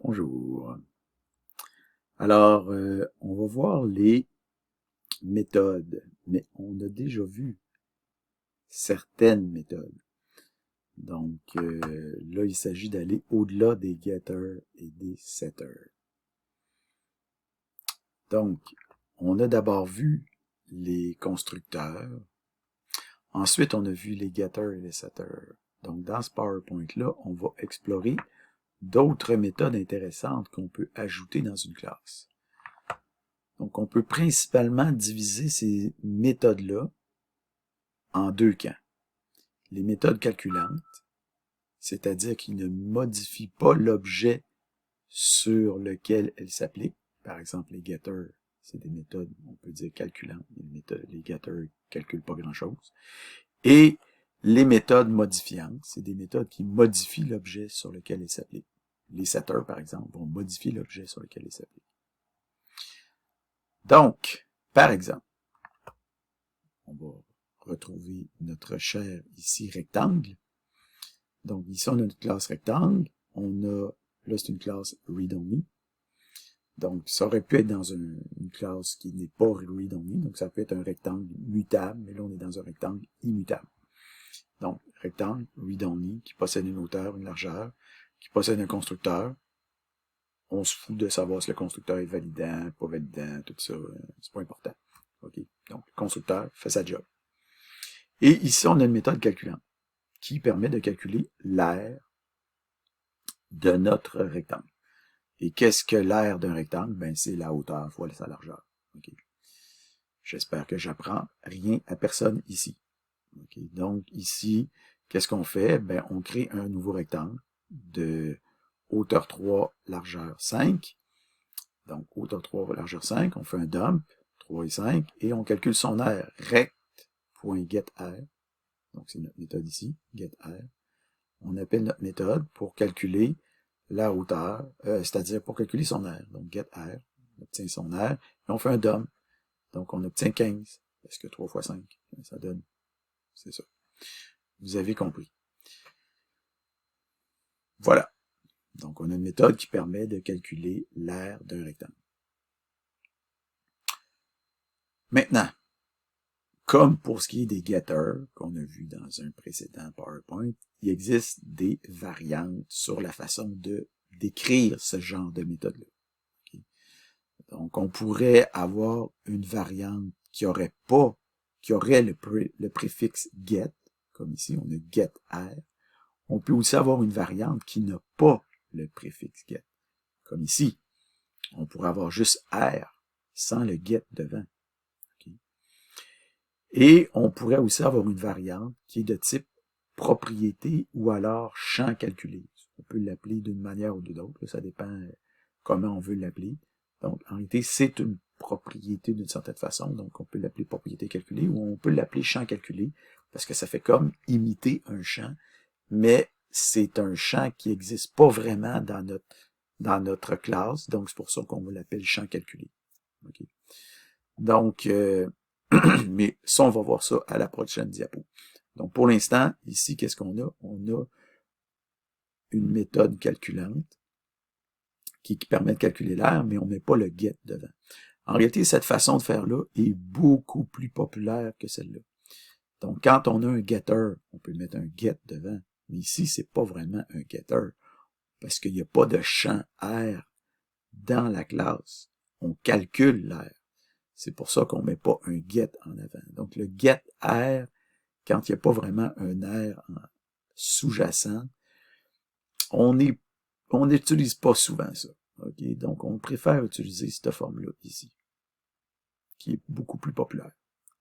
Bonjour. Alors, on va voir les méthodes, mais on a déjà vu certaines méthodes. Donc, là, il s'agit d'aller au-delà des getters et des setters. Donc, on a d'abord vu les constructeurs. Ensuite, on a vu les getters et les setters. Donc, dans ce PowerPoint-là, on va explorer d'autres méthodes intéressantes qu'on peut ajouter dans une classe. Donc, on peut principalement diviser ces méthodes-là en deux camps. Les méthodes calculantes, c'est-à-dire qui ne modifient pas l'objet sur lequel elles s'appliquent. Par exemple, les getters, c'est des méthodes, on peut dire calculantes, mais les getters ne calculent pas grand-chose. Et les méthodes modifiantes, c'est des méthodes qui modifient l'objet sur lequel elles s'appliquent. Les setters, par exemple, vont modifier l'objet sur lequel elles s'appliquent. Donc, par exemple, on va retrouver notre cher ici rectangle. Donc ici, on a notre classe rectangle. On a, là c'est une classe read-only. Donc ça aurait pu être dans une classe qui n'est pas read-only. Donc ça peut être un rectangle mutable, mais là on est dans un rectangle immutable. Donc rectangle read-only qui possède une hauteur, une largeur, qui possède un constructeur. On se fout de savoir si le constructeur est validant, pas validant, tout ça, c'est pas important. OK? Donc le constructeur fait sa job. Et ici, on a une méthode calculante qui permet de calculer l'aire de notre rectangle. Et qu'est-ce que l'aire d'un rectangle? Ben, c'est la hauteur fois sa largeur. Okay. J'espère que j'apprends rien à personne ici. Okay. Donc, ici, qu'est-ce qu'on fait? Ben, on crée un nouveau rectangle de hauteur 3, largeur 5. Donc, hauteur 3, largeur 5. On fait un dump, 3 et 5, et on calcule son aire, rect.getAire. Donc, c'est notre méthode ici, getAire. On appelle notre méthode pour calculer la hauteur, c'est-à-dire pour calculer son aire. Donc, getAire, on obtient son aire, et on fait un dump. Donc, on obtient 15, parce que 3 fois 5, ça donne, c'est ça. Vous avez compris. Voilà. Donc, on a une méthode qui permet de calculer l'aire d'un rectangle. Maintenant, comme pour ce qui est des getters, qu'on a vu dans un précédent PowerPoint, il existe des variantes sur la façon de d'écrire ce genre de méthode-là. Okay? Donc, on pourrait avoir une variante qui aurait le préfixe get, comme ici, on a getAire. On peut aussi avoir une variante qui n'a pas le préfixe get, comme ici. On pourrait avoir juste aire sans le get devant. Et on pourrait aussi avoir une variante qui est de type propriété ou alors champ calculé. On peut l'appeler d'une manière ou d'une autre, ça dépend comment on veut l'appeler. Donc, en réalité, c'est une propriété d'une certaine façon, donc on peut l'appeler propriété calculée ou on peut l'appeler champ calculé, parce que ça fait comme imiter un champ, mais c'est un champ qui n'existe pas vraiment dans notre classe, donc c'est pour ça qu'on l'appelle champ calculé. Okay. Donc, mais ça, on va voir ça à la prochaine diapo. Donc, pour l'instant, ici, qu'est-ce qu'on a? On a une méthode calculante qui permet de calculer l'aire, mais on ne met pas le get devant. En réalité, cette façon de faire-là est beaucoup plus populaire que celle-là. Donc, quand on a un getter, on peut mettre un get devant. Mais ici, c'est pas vraiment un getter, parce qu'il n'y a pas de champ air dans la classe. On calcule l'air. C'est pour ça qu'on ne met pas un get en avant. Donc, le get air, quand il n'y a pas vraiment un air sous-jacent, on n'utilise pas souvent ça. Okay? Donc, on préfère utiliser cette forme-là ici, qui est beaucoup plus populaire.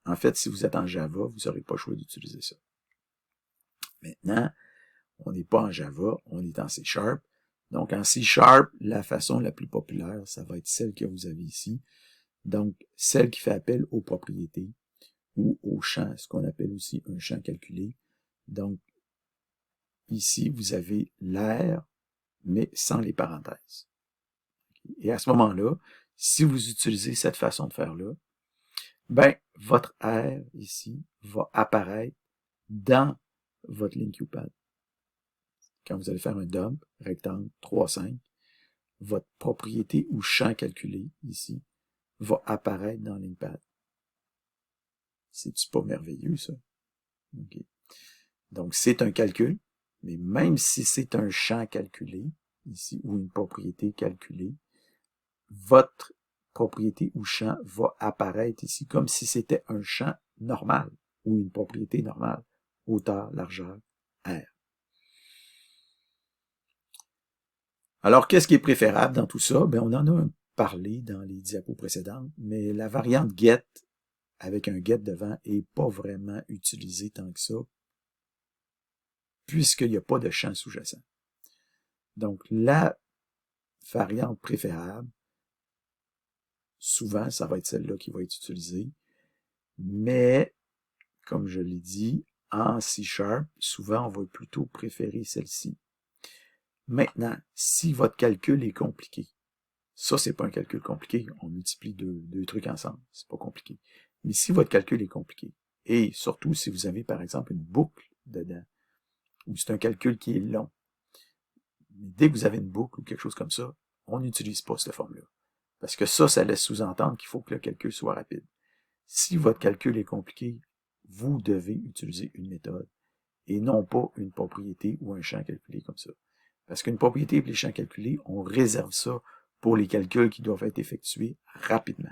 En fait, si vous êtes en Java, vous n'aurez pas le choix d'utiliser ça. Maintenant, on n'est pas en Java, on est en C#. Donc, en C#, la façon la plus populaire, ça va être celle que vous avez ici. Donc, celle qui fait appel aux propriétés ou aux champs, ce qu'on appelle aussi un champ calculé. Donc, ici, vous avez l'aire, mais sans les parenthèses. Et à ce moment-là, si vous utilisez cette façon de faire-là, ben, votre aire ici va apparaître dans votre ligne QPad. Quand vous allez faire un dump, rectangle, 3, 5, votre propriété ou champ calculé, ici, va apparaître dans LeanPad. C'est-tu pas merveilleux, ça? Okay. Donc, c'est un calcul, mais même si c'est un champ calculé, ici, ou une propriété calculée, votre propriété ou champ va apparaître ici comme si c'était un champ normal, ou une propriété normale, hauteur, largeur, R. Alors, qu'est-ce qui est préférable dans tout ça? Ben, on en a parlé dans les diapos précédentes, mais la variante get, avec un get devant, est pas vraiment utilisée tant que ça, puisqu'il n'y a pas de champ sous-jacent. Donc, la variante préférable, souvent, ça va être celle-là qui va être utilisée, mais, comme je l'ai dit, en C#, souvent, on va plutôt préférer celle-ci. Maintenant, si votre calcul est compliqué, ça, c'est pas un calcul compliqué, on multiplie deux trucs ensemble, c'est pas compliqué. Mais si votre calcul est compliqué, et surtout si vous avez, par exemple, une boucle dedans, ou c'est un calcul qui est long, dès que vous avez une boucle ou quelque chose comme ça, on n'utilise pas cette forme-là. Parce que ça laisse sous-entendre qu'il faut que le calcul soit rapide. Si votre calcul est compliqué, vous devez utiliser une méthode et non pas une propriété ou un champ calculé comme ça. Parce qu'une propriété et les champs calculés, on réserve ça pour les calculs qui doivent être effectués rapidement.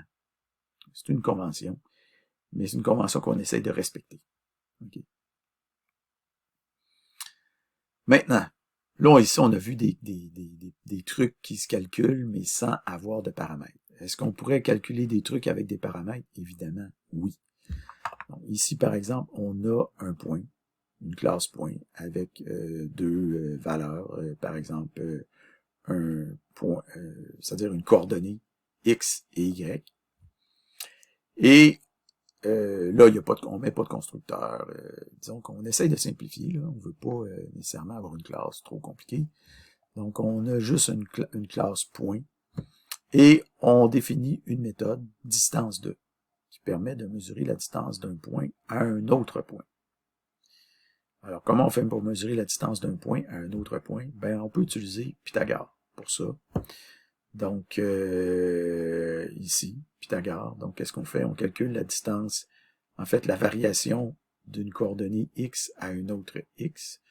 C'est une convention, mais c'est une convention qu'on essaye de respecter. Okay. Maintenant, là, ici, on a vu des trucs qui se calculent, mais sans avoir de paramètres. Est-ce qu'on pourrait calculer des trucs avec des paramètres? Évidemment, oui. Donc, ici, par exemple, on a un point, une classe point, avec deux valeurs, par exemple, un point, c'est-à-dire une coordonnée X et Y. Et là, on met pas de constructeur. Disons qu'on essaye de simplifier. Là. On veut pas nécessairement avoir une classe trop compliquée. Donc, on a juste une classe point. Et on définit une méthode distance 2 qui permet de mesurer la distance d'un point à un autre point. Alors, comment on fait pour mesurer la distance d'un point à un autre point? Ben, on peut utiliser Pythagore pour ça. Donc, ici, Pythagore. Donc, qu'est-ce qu'on fait? On calcule la distance, en fait, la variation d'une coordonnée x à une autre x.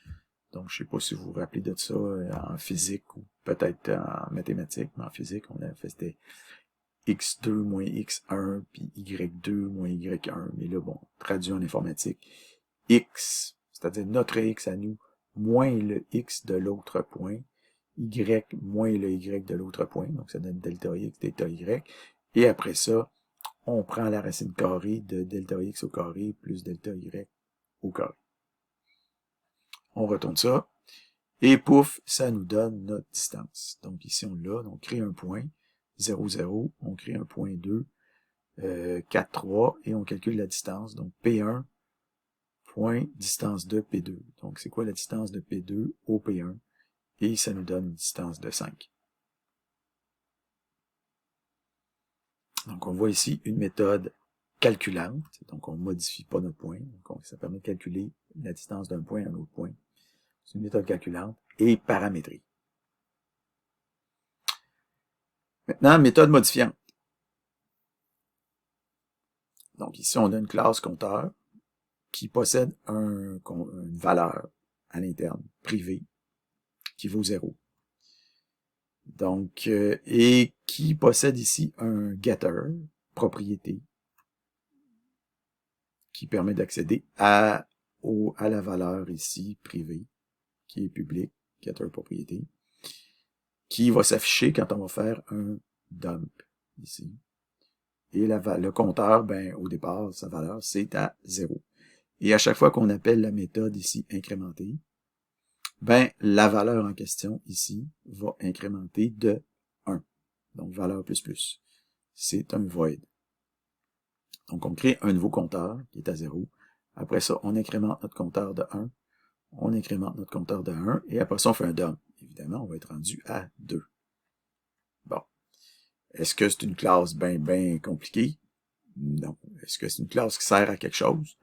Donc, je ne sais pas si vous vous rappelez de ça en physique ou peut-être en mathématiques, mais en physique, on a fait c'était x2 moins x1, puis y2 moins y1. Mais là, bon, traduit en informatique, x, c'est-à-dire notre x à nous, moins le x de l'autre point, y moins le y de l'autre point, donc ça donne delta x, delta y, et après ça, on prend la racine carrée de delta x au carré plus delta y au carré. On retourne ça, et pouf, ça nous donne notre distance. Donc ici, on l'a, on crée un point, 0, 0, on crée un point 2, 4, 3, et on calcule la distance, donc P1, point, distance de P2. Donc c'est quoi la distance de P2 au P1? Et ça nous donne une distance de 5. Donc, on voit ici une méthode calculante. Donc, on ne modifie pas notre point. Donc, ça permet de calculer la distance d'un point à un autre point. C'est une méthode calculante et paramétrée. Maintenant, méthode modifiante. Donc, ici, on a une classe compteur qui possède une valeur à l'interne, privée, qui vaut 0. Donc, et qui possède ici un getter, propriété, qui permet d'accéder à la valeur ici, privée, qui est publique, getter propriété, qui va s'afficher quand on va faire un dump, ici. Et le compteur, ben, au départ, sa valeur, c'est à 0. Et à chaque fois qu'on appelle la méthode ici incrémentée, ben, la valeur en question, ici, va incrémenter de 1. Donc, valeur plus plus. C'est un void. Donc, on crée un nouveau compteur qui est à 0. Après ça, on incrémente notre compteur de 1. On incrémente notre compteur de 1. Et après ça, on fait un dump. Évidemment, on va être rendu à 2. Bon. Est-ce que c'est une classe bien compliquée? Non. Est-ce que c'est une classe qui sert à quelque chose?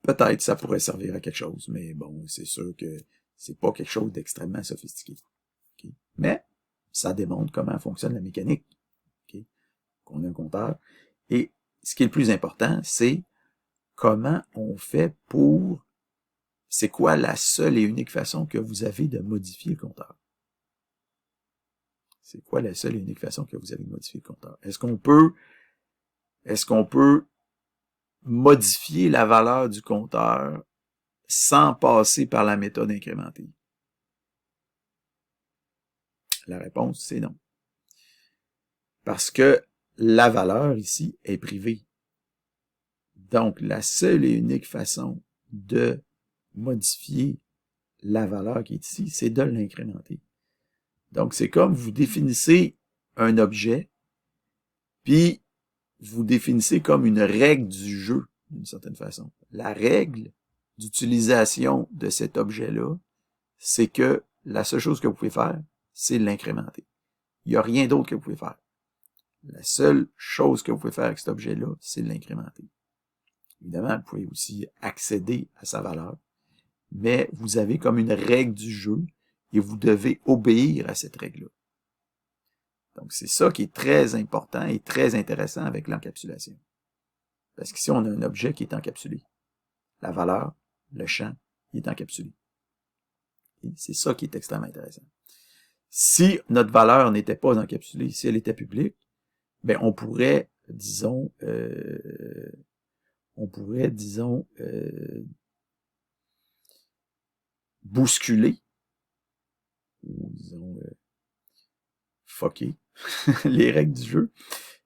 Peut-être ça pourrait servir à quelque chose, mais bon, c'est sûr que c'est pas quelque chose d'extrêmement sophistiqué. Okay? Mais ça démontre comment fonctionne la mécanique. Okay? Qu'on a un compteur. Et ce qui est le plus important, c'est comment on fait pour... C'est quoi la seule et unique façon que vous avez de modifier le compteur? C'est quoi la seule et unique façon que vous avez de modifier le compteur? Est-ce qu'on peut modifier la valeur du compteur sans passer par la méthode incrémentée? La réponse, c'est non. Parce que la valeur ici est privée. Donc, la seule et unique façon de modifier la valeur qui est ici, c'est de l'incrémenter. Donc, c'est comme vous définissez un objet, puis vous définissez comme une règle du jeu, d'une certaine façon. La règle d'utilisation de cet objet-là, c'est que la seule chose que vous pouvez faire, c'est l'incrémenter. Il n'y a rien d'autre que vous pouvez faire. La seule chose que vous pouvez faire avec cet objet-là, c'est l'incrémenter. Évidemment, vous pouvez aussi accéder à sa valeur, mais vous avez comme une règle du jeu et vous devez obéir à cette règle-là. Donc, c'est ça qui est très important et très intéressant avec l'encapsulation. Parce qu'ici, on a un objet qui est encapsulé. La valeur, le champ, il est encapsulé. Et c'est ça qui est extrêmement intéressant. Si notre valeur n'était pas encapsulée, si elle était publique, ben on pourrait, disons, bousculer, ou disons, fucker les règles du jeu.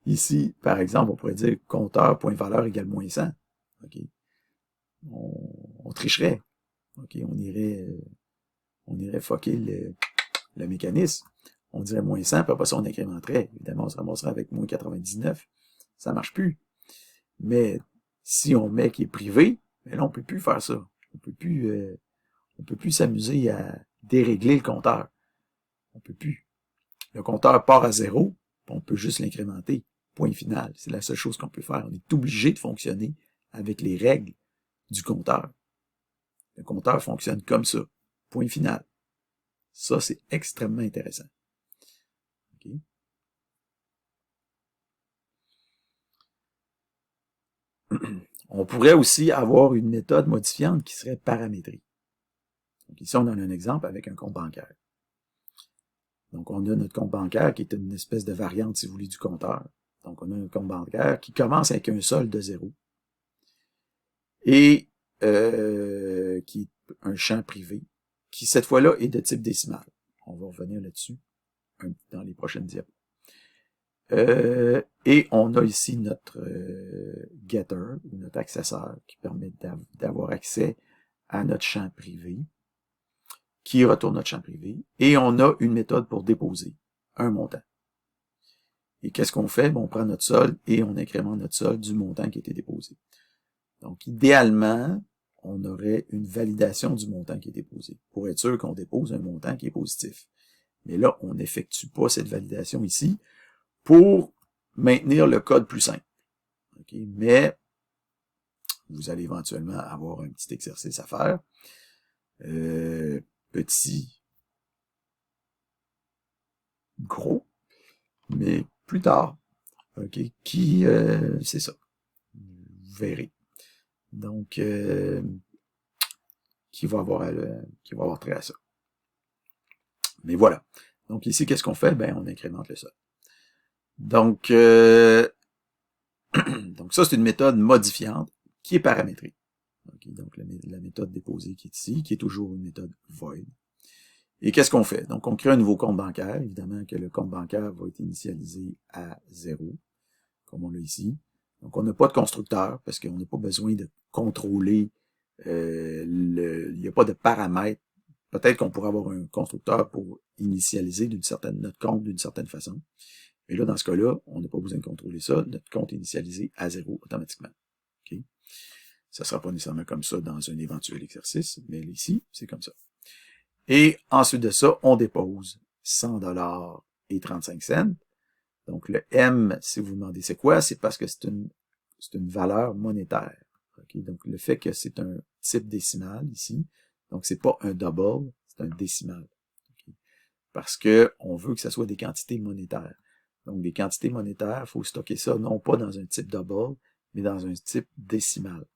Ici, par exemple, on pourrait dire compteur point valeur égale moins 100. Okay. On tricherait. Okay. On irait fucker le mécanisme. On dirait moins 100, puis après ça, on incrémenterait. Évidemment, on se ramasserait avec moins 99. Ça marche plus. Mais si on met qui est privé, mais là, on peut plus faire ça. On peut plus s'amuser à dérégler le compteur. On peut plus. Le compteur part à 0, puis on peut juste l'incrémenter. Point final. C'est la seule chose qu'on peut faire. On est obligé de fonctionner avec les règles du compteur. Le compteur fonctionne comme ça. Point final. Ça, c'est extrêmement intéressant. Okay. On pourrait aussi avoir une méthode modifiante qui serait paramétrique. Donc ici, on a un exemple avec un compte bancaire. Donc, on a notre compte bancaire qui est une espèce de variante, si vous voulez, du compteur. Donc, on a un compte bancaire qui commence avec un solde de 0 et qui est un champ privé, qui cette fois-là est de type décimal. On va revenir là-dessus dans les prochaines diapos. Et on a ici notre getter, ou notre accesseur, qui permet d'avoir accès à notre champ privé, qui retourne notre champ privé, et on a une méthode pour déposer un montant. Et qu'est-ce qu'on fait? Bon, on prend notre solde et on incrémente notre solde du montant qui a été déposé. Donc, idéalement, on aurait une validation du montant qui est déposé, pour être sûr qu'on dépose un montant qui est positif. Mais là, on n'effectue pas cette validation ici pour maintenir le code plus simple. Okay? Mais vous allez éventuellement avoir un petit exercice à faire. Petit, gros, mais plus tard, okay, qui, c'est ça, vous verrez. Donc, qui va avoir trait à ça. Mais voilà. Donc ici, qu'est-ce qu'on fait? Ben, on incrémente le sol. Donc, donc ça, c'est une méthode modifiante qui est paramétrique. Okay, donc la méthode déposée qui est ici, qui est toujours une méthode void. Et qu'est-ce qu'on fait? Donc, on crée un nouveau compte bancaire. Évidemment que le compte bancaire va être initialisé à 0, comme on l'a ici. Donc, on n'a pas de constructeur parce qu'on n'a pas besoin de contrôler, il n'y a pas de paramètres. Peut-être qu'on pourrait avoir un constructeur pour initialiser notre compte d'une certaine façon. Mais là, dans ce cas-là, on n'a pas besoin de contrôler ça. Notre compte est initialisé à 0 automatiquement. Okay? Ça ne sera pas nécessairement comme ça dans un éventuel exercice, mais ici, c'est comme ça. Et ensuite de ça, on dépose 100$ et 35 cents. Donc, le M, si vous vous demandez c'est quoi, c'est parce que c'est une valeur monétaire. Okay? Donc, le fait que c'est un type décimal ici, donc c'est pas un double, c'est un décimal. Okay? parce que on veut que ça soit des quantités monétaires. Donc, des quantités monétaires, il faut stocker ça non pas dans un type double, mais dans un type décimal.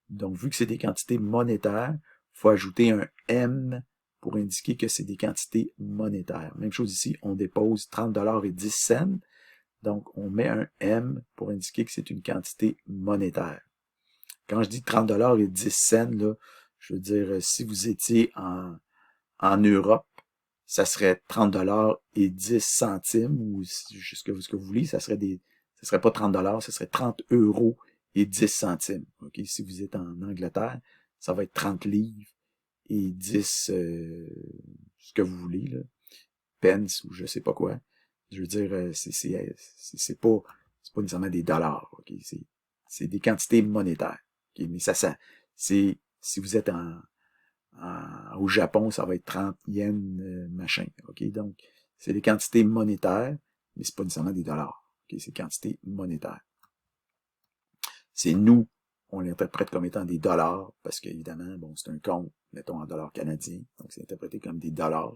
Donc, vu que c'est des quantités monétaires, il faut ajouter un M pour indiquer que c'est des quantités monétaires. Même chose ici, on dépose 30$ et 10 cents. Donc, on met un M pour indiquer que c'est une quantité monétaire. Quand je dis 30$ et 10 cents, là, je veux dire, si vous étiez en Europe, ça serait 30$ et 10 centimes, ou ce que vous voulez, ça serait pas 30$, ça serait 30 € et 10 centimes. OK? Si vous êtes en Angleterre, ça va être 30 livres et 10, ce que vous voulez, là, pence ou je sais pas quoi. Je veux dire, c'est pas nécessairement des dollars. OK? C'est des quantités monétaires. OK? Mais si vous êtes au Japon, ça va être 30 yens, machin. OK? Donc, c'est des quantités monétaires, mais c'est pas nécessairement des dollars. OK? C'est des quantités monétaires. C'est nous, on l'interprète comme étant des dollars, parce qu'évidemment, bon, c'est un compte, mettons en dollars canadiens, donc c'est interprété comme des dollars,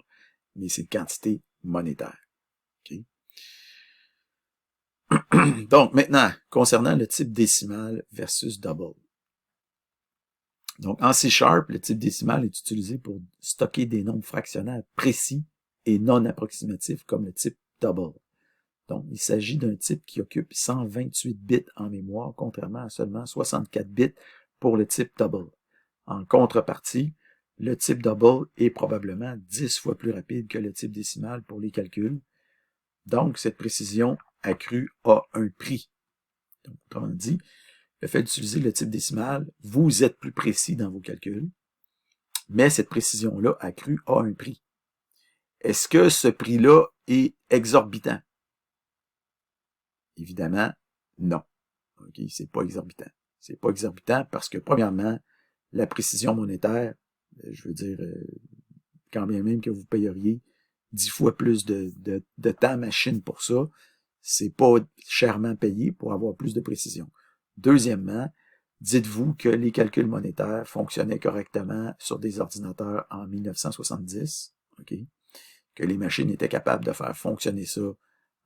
mais c'est une quantité monétaire. OK? Donc, maintenant, concernant le type décimal versus double. Donc, en C#, le type décimal est utilisé pour stocker des nombres fractionnaires précis et non approximatifs comme le type double. Donc, il s'agit d'un type qui occupe 128 bits en mémoire, contrairement à seulement 64 bits pour le type double. En contrepartie, le type double est probablement 10 fois plus rapide que le type décimal pour les calculs. Donc, cette précision accrue a un prix. Donc, autrement dit, le fait d'utiliser le type décimal, vous êtes plus précis dans vos calculs, mais cette précision-là accrue a un prix. Est-ce que ce prix-là est exorbitant? Évidemment, non. OK, c'est pas exorbitant. C'est pas exorbitant parce que, premièrement, la précision monétaire, je veux dire, quand bien même que vous payeriez 10 fois plus de temps machine pour ça, c'est pas chèrement payé pour avoir plus de précision. Deuxièmement, dites-vous que les calculs monétaires fonctionnaient correctement sur des ordinateurs en 1970, OK? Que les machines étaient capables de faire fonctionner ça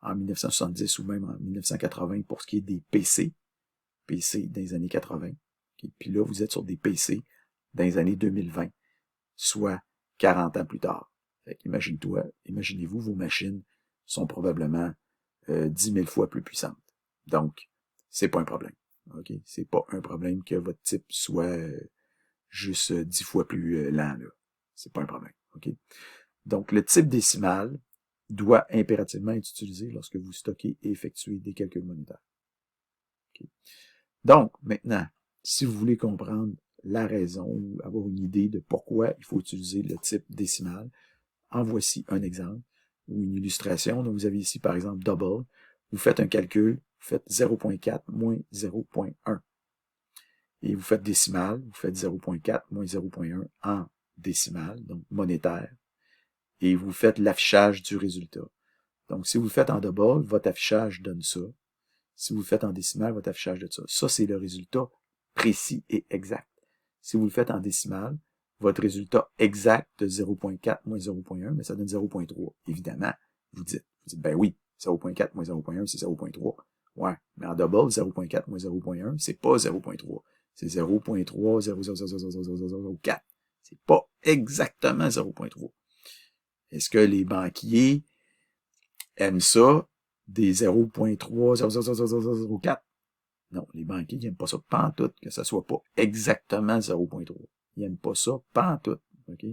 en 1970 ou même en 1980 pour ce qui est des PC dans les années 80. Okay? Puis là, vous êtes sur des PC dans les années 2020, soit 40 ans plus tard. Imaginez-vous, vos machines sont probablement 10 000 fois plus puissantes. Donc, c'est pas un problème. OK? C'est pas un problème que votre type soit juste 10 fois plus lent, là. C'est pas un problème. OK? Donc, le type décimal doit impérativement être utilisé lorsque vous stockez et effectuez des calculs monétaires. Okay? Donc, maintenant, si vous voulez comprendre la raison ou avoir une idée de pourquoi il faut utiliser le type décimal, en voici un exemple ou une illustration. Donc, vous avez ici, par exemple, double. Vous faites un calcul, vous faites 0.4 moins 0.1. Et vous faites décimal, vous faites 0.4 moins 0.1 en décimal, donc monétaire. Et vous faites l'affichage du résultat. Donc, si vous le faites en double, votre affichage donne ça. Si vous le faites en décimal, votre affichage donne ça. Ça, c'est le résultat précis et exact. Si vous le faites en décimal, votre résultat exact de 0.4 moins 0.1, mais ça donne 0.3. Évidemment, vous dites, ben oui, 0.4 moins 0.1, c'est 0.3. Ouais, mais en double, 0.4 moins 0.1, c'est pas 0.3. C'est 0.3, 0.00004. C'est pas exactement 0.3. Est-ce que les banquiers aiment ça, des 0.3, 0.00004? Non, les banquiers n'aiment pas ça pantoute, que ça soit pas exactement 0.3. Ils n'aiment pas ça pantoute. OK?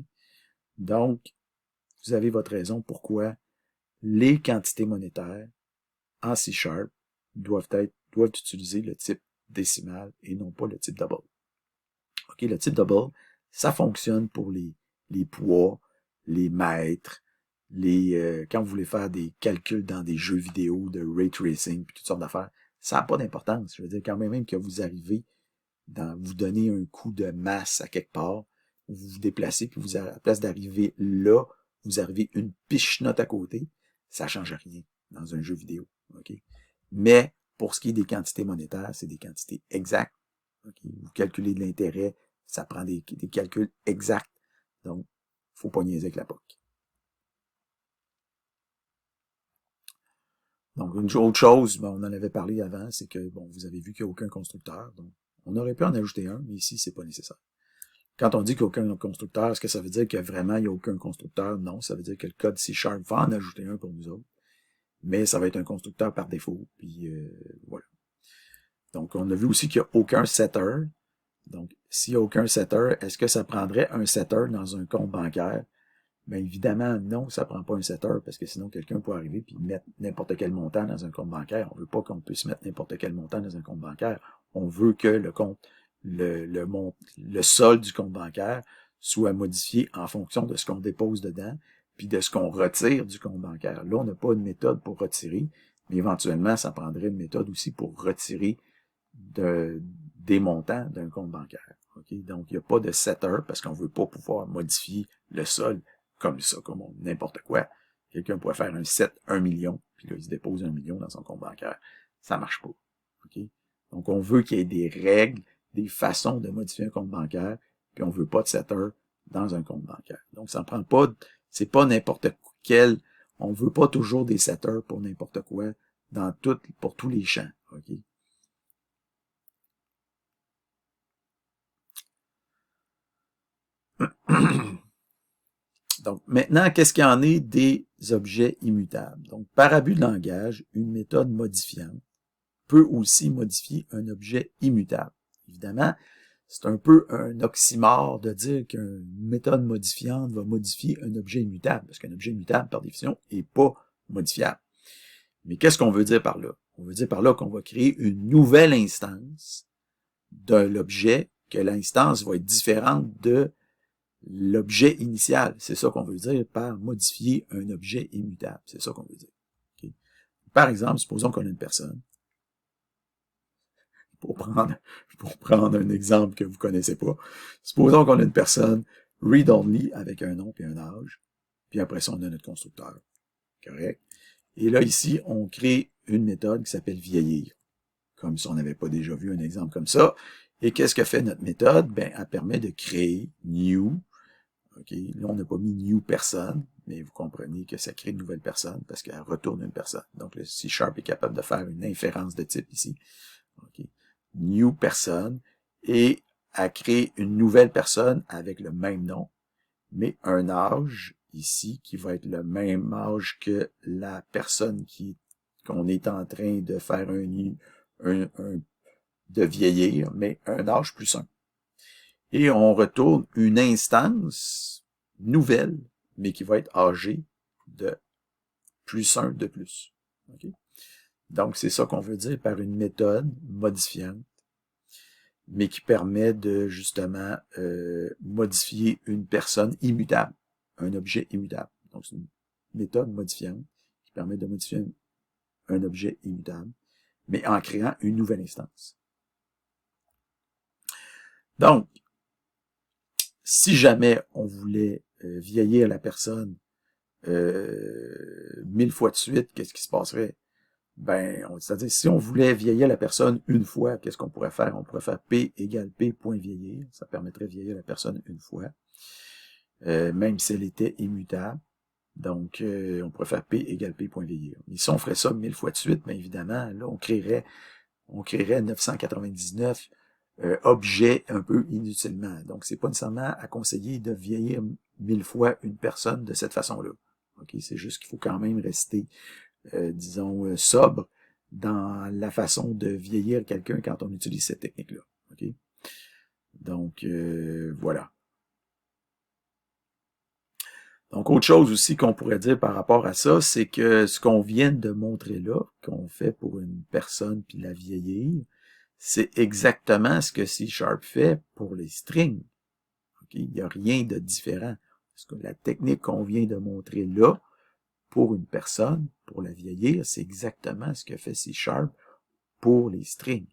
Donc, vous avez votre raison pourquoi les quantités monétaires en C# doivent utiliser le type décimal et non pas le type double. OK, le type double, ça fonctionne pour les poids, les mètres, quand vous voulez faire des calculs dans des jeux vidéo de ray tracing puis toutes sortes d'affaires, ça n'a pas d'importance. Je veux dire, quand même que vous arrivez vous donnez un coup de masse à quelque part, vous vous déplacez, puis à la place d'arriver là, vous arrivez une piche-note à côté, ça change rien dans un jeu vidéo. OK? Mais pour ce qui est des quantités monétaires, c'est des quantités exactes. OK? Vous calculez de l'intérêt, ça prend des calculs exacts. Donc, faut pas niaiser avec la POC. une autre chose, on en avait parlé avant, c'est que, bon, vous avez vu qu'il n'y a aucun constructeur, donc on aurait pu en ajouter un, mais ici, c'est pas nécessaire. Quand on dit qu'il n'y a aucun constructeur, est-ce que ça veut dire que vraiment il n'y a aucun constructeur? Non, ça veut dire que le code C# va en ajouter un pour nous autres, mais ça va être un constructeur par défaut, puis voilà. Donc, on a vu aussi qu'il n'y a aucun setter. Donc, s'il n'y a aucun setter, est-ce que ça prendrait un setter dans un compte bancaire? Bien évidemment, non, ça prend pas un setter, parce que sinon quelqu'un peut arriver et mettre n'importe quel montant dans un compte bancaire. On veut pas qu'on puisse mettre n'importe quel montant dans un compte bancaire. On veut que le compte, le solde du compte bancaire soit modifié en fonction de ce qu'on dépose dedans, puis de ce qu'on retire du compte bancaire. Là, on n'a pas une méthode pour retirer, mais éventuellement, ça prendrait une méthode aussi pour retirer des montants d'un compte bancaire. Okay? Donc, il n'y a pas de setter parce qu'on ne veut pas pouvoir modifier le solde comme ça, comme n'importe quoi. Quelqu'un pourrait faire un set 1 million, puis là, il se dépose 1 million dans son compte bancaire. Ça marche pas. Okay? Donc, on veut qu'il y ait des règles, des façons de modifier un compte bancaire, puis on veut pas de setter dans un compte bancaire. Donc, ça ne prend pas, c'est pas n'importe quel, on veut pas toujours des setters pour n'importe quoi, pour tous les champs. Okay? Donc, maintenant, qu'est-ce qu'il y en est des objets immutables? Donc, par abus de langage, une méthode modifiante peut aussi modifier un objet immutable. Évidemment, c'est un peu un oxymore de dire qu'une méthode modifiante va modifier un objet immutable, parce qu'un objet immutable, par définition, n'est pas modifiable. Mais qu'est-ce qu'on veut dire par là? On veut dire par là qu'on va créer une nouvelle instance de l'objet, que l'instance va être différente de l'objet initial. C'est ça qu'on veut dire par modifier un objet immutable. C'est ça qu'on veut dire. Okay? Par exemple, supposons qu'on a une personne. Pour prendre un exemple que vous connaissez pas. Supposons qu'on a une personne read-only avec un nom et un âge. Puis après ça, on a notre constructeur. Correct? Et là, ici, on crée une méthode qui s'appelle vieillir. Comme si on n'avait pas déjà vu un exemple comme ça. Et qu'est-ce que fait notre méthode? Ben, elle permet de créer new. Okay. Là, on n'a pas mis new personne, mais vous comprenez que ça crée une nouvelle personne parce qu'elle retourne une personne. Donc, le C# est capable de faire une inférence de type ici. Okay. New personne, et elle crée une nouvelle personne avec le même nom, mais un âge ici qui va être le même âge que la personne qu'on est en train de faire de vieillir, mais un âge plus 1. Et on retourne une instance nouvelle, mais qui va être âgée de plus 1 de plus. Okay? Donc, c'est ça qu'on veut dire par une méthode modifiante, mais qui permet de, justement, modifier une personne immutable, un objet immutable. Donc, c'est une méthode modifiante qui permet de modifier un objet immutable, mais en créant une nouvelle instance. Donc, si jamais on voulait vieillir la personne 1000 fois de suite, qu'est-ce qui se passerait? Ben, c'est-à-dire, si on voulait vieillir la personne une fois, qu'est-ce qu'on pourrait faire? On pourrait faire P égale P.vieillir. Ça permettrait de vieillir la personne une fois, même si elle était immutable. Donc, on pourrait faire P égale P.vieillir. Mais si on ferait ça 1000 fois de suite, bien évidemment, là, on créerait 999 objets un peu inutilement. Donc, c'est pas nécessairement à conseiller de vieillir 1000 fois une personne de cette façon-là. Okay? C'est juste qu'il faut quand même rester disons, sobre dans la façon de vieillir quelqu'un quand on utilise cette technique-là. Okay? Donc, voilà. Donc, autre chose aussi qu'on pourrait dire par rapport à ça, c'est que ce qu'on vient de montrer là, qu'on fait pour une personne puis la vieillir, c'est exactement ce que C# fait pour les strings. Okay? Il n'y a rien de différent. Parce que la technique qu'on vient de montrer là, pour une personne, pour la vieillir, c'est exactement ce que fait C# pour les strings.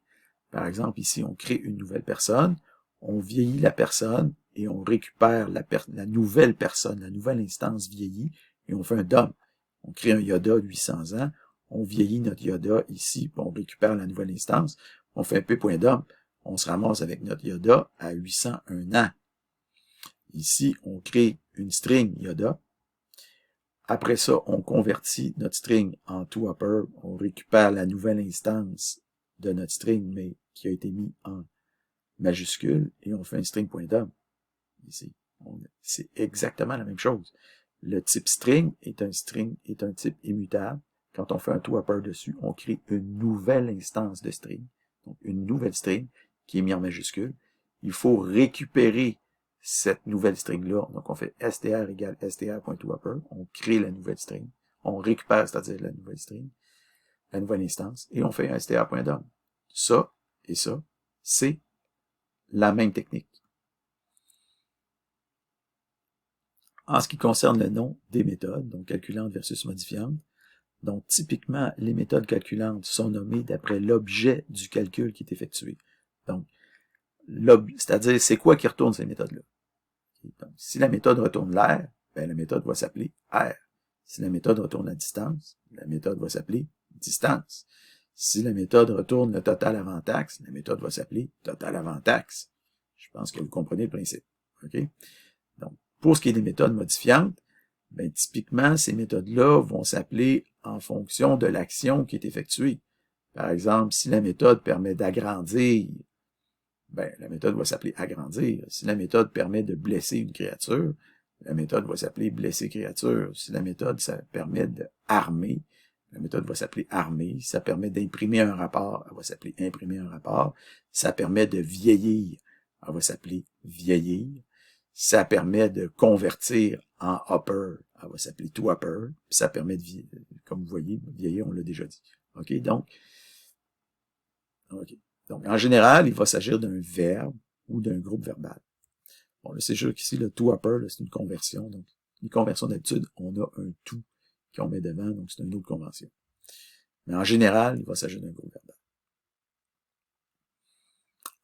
Par exemple, ici, on crée une nouvelle personne, on vieillit la personne et on récupère la nouvelle personne, la nouvelle instance vieillie, et on fait un dump. On crée un Yoda de 800 ans, on vieillit notre Yoda ici, puis on récupère la nouvelle instance, on fait un p.dump, on se ramasse avec notre Yoda à 801 ans. Ici, on crée une string Yoda, Après ça, on convertit notre string en toUpper. On récupère la nouvelle instance de notre string, mais qui a été mis en majuscule, et on fait un string.dom. Ici, c'est exactement la même chose. Le type string est un type immutable. Quand on fait un toUpper dessus, on crée une nouvelle instance de string, donc une nouvelle string qui est mise en majuscule. Il faut récupérer cette nouvelle string-là. Donc, on fait str égale str.toUpper. On crée la nouvelle string. On récupère, c'est-à-dire la nouvelle string, la nouvelle instance, et on fait un str.dom. Ça et ça, c'est la même technique. En ce qui concerne le nom des méthodes, donc calculante versus modifiante, donc typiquement, les méthodes calculantes sont nommées d'après l'objet du calcul qui est effectué. Donc, c'est-à-dire, c'est quoi qui retourne ces méthodes-là? Donc, si la méthode retourne l'air, ben, la méthode va s'appeler air. Si la méthode retourne la distance, la méthode va s'appeler distance. Si la méthode retourne le total avant taxe, la méthode va s'appeler total avant taxe. Je pense que vous comprenez le principe. OK? Donc, pour ce qui est des méthodes modifiantes, ben, typiquement, ces méthodes-là vont s'appeler en fonction de l'action qui est effectuée. Par exemple, si la méthode permet d'agrandir, ben, la méthode va s'appeler agrandir. Si la méthode permet de blesser une créature, la méthode va s'appeler blesser créature. Si la méthode ça permet d'armer, la méthode va s'appeler armer. Si ça permet d'imprimer un rapport, elle va s'appeler imprimer un rapport. Si ça permet de vieillir, elle va s'appeler vieillir. Si ça permet de convertir en upper, elle va s'appeler toUpper. Puis ça permet de vieillir, comme vous voyez, vieillir, on l'a déjà dit. OK, donc, en général, il va s'agir d'un verbe ou d'un groupe verbal. Bon, là, c'est sûr qu'ici, le toUpper, c'est une conversion. Donc, une conversion d'habitude, on a un to qu'on met devant, donc c'est une autre convention. Mais en général, il va s'agir d'un groupe verbal.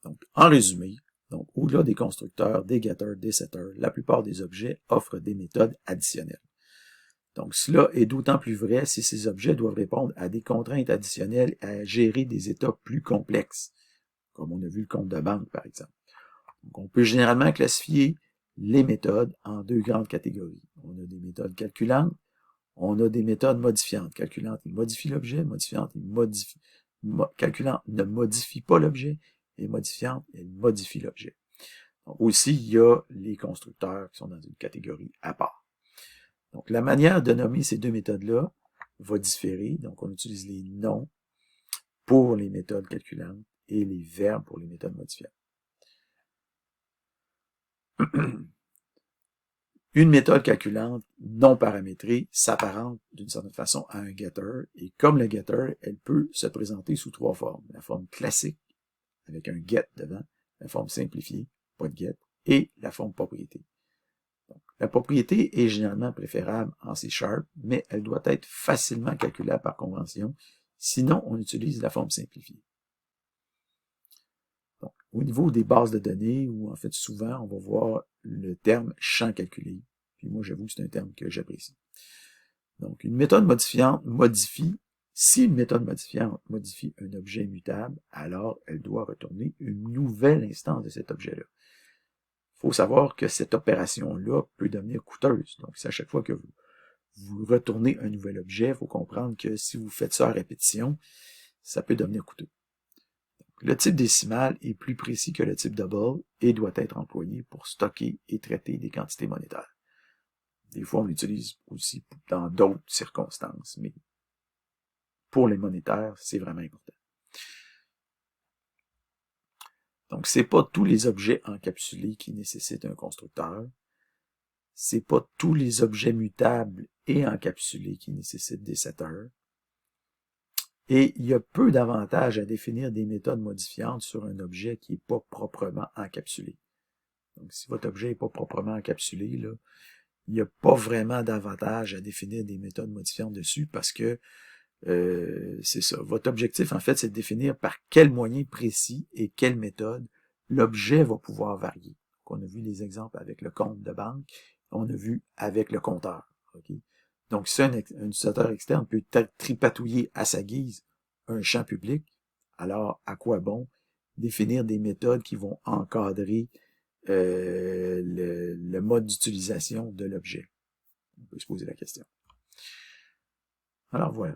Donc, en résumé, donc, au-delà des constructeurs, des getters, des setters, la plupart des objets offrent des méthodes additionnelles. Donc, cela est d'autant plus vrai si ces objets doivent répondre à des contraintes additionnelles à gérer des états plus complexes, comme on a vu le compte de banque, par exemple. Donc, on peut généralement classifier les méthodes en deux grandes catégories. On a des méthodes calculantes, on a des méthodes modifiantes. Calculante, il modifie l'objet, modifiante, calculante ne modifie pas l'objet, et modifiante, elle modifie l'objet. Aussi, il y a les constructeurs qui sont dans une catégorie à part. Donc, la manière de nommer ces deux méthodes-là va différer. Donc, on utilise les noms pour les méthodes calculantes et les verbes pour les méthodes modifiantes. Une méthode calculante non paramétrée s'apparente d'une certaine façon à un getter, et comme le getter, elle peut se présenter sous trois formes. La forme classique, avec un get devant, la forme simplifiée, pas de get, et la forme propriété. Donc, la propriété est généralement préférable en C#, mais elle doit être facilement calculable par convention, sinon on utilise la forme simplifiée. Donc, au niveau des bases de données, où en fait souvent on va voir le terme champ calculé. Puis moi j'avoue que c'est un terme que j'apprécie. Donc, une méthode modifiante modifie. Si une méthode modifiante modifie un objet immutable, alors elle doit retourner une nouvelle instance de cet objet-là. Il faut savoir que cette opération-là peut devenir coûteuse. Donc, c'est à chaque fois que vous retournez un nouvel objet, il faut comprendre que si vous faites ça à répétition, ça peut devenir coûteux. Donc, le type décimal est plus précis que le type double et doit être employé pour stocker et traiter des quantités monétaires. Des fois, on l'utilise aussi dans d'autres circonstances, mais pour les monétaires, c'est vraiment important. Donc, c'est pas tous les objets encapsulés qui nécessitent un constructeur. C'est pas tous les objets mutables et encapsulés qui nécessitent des setters. Et il y a peu d'avantages à définir des méthodes modifiantes sur un objet qui n'est pas proprement encapsulé. Donc, si votre objet n'est pas proprement encapsulé, là, il n'y a pas vraiment d'avantage à définir des méthodes modifiantes dessus parce que c'est ça. Votre objectif, en fait, c'est de définir par quel moyen précis et quelle méthode l'objet va pouvoir varier. Donc, on a vu les exemples avec le compte de banque, on a vu avec le compteur. Okay? Donc, si un utilisateur externe peut tripatouiller à sa guise un champ public, alors à quoi bon définir des méthodes qui vont encadrer le mode d'utilisation de l'objet? On peut se poser la question. Alors voilà.